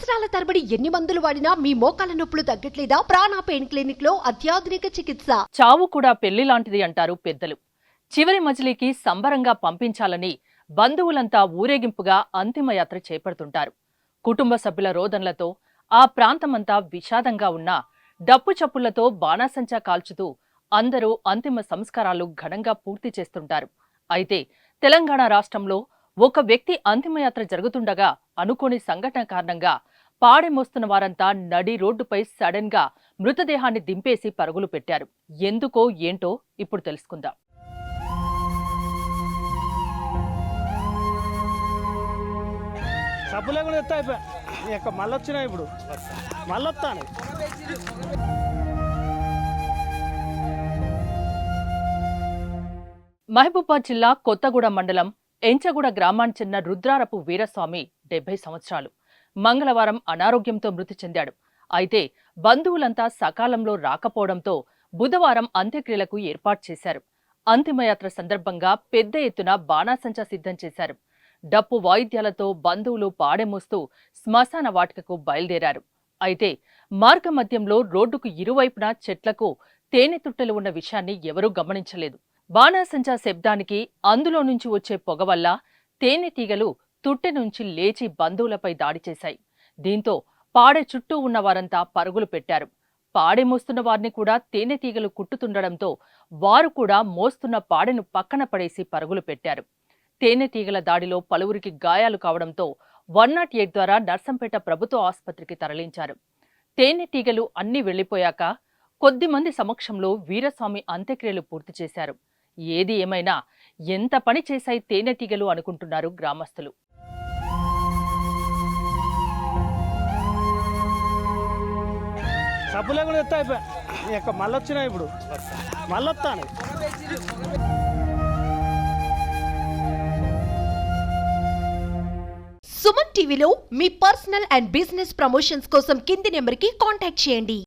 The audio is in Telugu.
సంవత్సరాల తరబడి ఎన్ని మందులు వాడినా మీ మోకాల నొప్పులు తగ్గట్లేదా? ప్రాణ పెయిన్ క్లినిక్ లో అత్యాధునిక చికిత్స. చావు కూడా పెళ్లి లాంటిది అంటారు పెద్దలు. చివరి మజిలీకి సంబరంగా పంపించాలని బంధువులంతా ఊరేగింపుగా అంతిమయాత్ర చేపడుతుంటారు. కుటుంబ సభ్యుల రోదనలతో ఆ ప్రాంతమంతా విషాదంగా ఉన్నా డప్పు చప్పుళ్లతో బాణాసంచా కాల్చుతూ అందరూ అంతిమ సంస్కారాలు ఘనంగా పూర్తి చేస్తుంటారు. అయితే తెలంగాణ రాష్ట్రంలో ఒక వ్యక్తి అంతిమయాత్ర జరుగుతుండగా అనుకోని సంఘటన కారణంగా పాడె మోస్తున్న వారంతా నడి రోడ్డుపై సడన్ గా మృతదేహాన్ని దింపేసి పరుగులు పెట్టారు. ఎందుకో ఏంటో ఇప్పుడు తెలుసుకుందాం. సబ్బులే కూడా ఎత్తా అయిపోయా మళ్ళొచ్చినా ఇప్పుడు మళ్ళొస్తాను. మహబూబాబాద్ జిల్లా కొత్తగూడెం మండలం ఎంచగూడ గ్రామానికి చెందిన రుద్రారపు వీరస్వామి 70 సంవత్సరాలు మంగళవారం అనారోగ్యంతో మృతి చెందాడు. అయితే బంధువులంతా సకాలంలో రాకపోవడంతో బుధవారం అంత్యక్రియలకు ఏర్పాటు చేశారు. అంతిమయాత్ర సందర్భంగా పెద్ద ఎత్తున బాణాసంచా సిద్ధం చేశారు. డప్పు వాయిద్యాలతో బంధువులు పాడెమోస్తూ శ్మశాన వాటికకు బయలుదేరారు. అయితే మార్గమధ్యంలో రోడ్డుకు ఇరువైపున చెట్లకు తేనె తుట్టెలు ఉన్న విషయాన్ని ఎవరూ గమనించలేదు. బాణాసంచా శబ్దానికి అందులో నుంచి వచ్చే పొగ వల్ల తేనెటీగలు తుట్టె నుంచి లేచి బంధువులపై దాడి చేశాయి. దీంతో పాడె చుట్టూ ఉన్న వారంతా పరుగులు పెట్టారు. పాడె మోస్తున్న వారిని కూడా తేనెటీగలు కుట్టుతుండడంతో వారు కూడా మోస్తున్న పాడెను పక్కన పడేసి పరుగులు పెట్టారు. తేనెటీగల దాడిలో పలువురికి గాయాలు కావడంతో 108 ద్వారా నర్సంపేట ప్రభుత్వ ఆసుపత్రికి తరలించారు. తేనెటీగలు అన్ని వెళ్లిపోయాక కొద్దిమంది సమక్షంలో వీరస్వామి అంత్యక్రియలు పూర్తి చేశారు. ఏది ఏమైనా ఎంత పని చేశాయి తేనెటీగలు అనుకుంటున్నారు గ్రామస్తులు. సబ్బులే కూడా ఎత్తా అయిపోయా మళ్ళొచ్చినా ఇప్పుడు మళ్ళొస్తాను. సుమన్ టీవీలో మీ పర్సనల్ అండ్ బిజినెస్ ప్రమోషన్స్ కోసం కింది నెంబర్కి కాంటాక్ట్ చేయండి.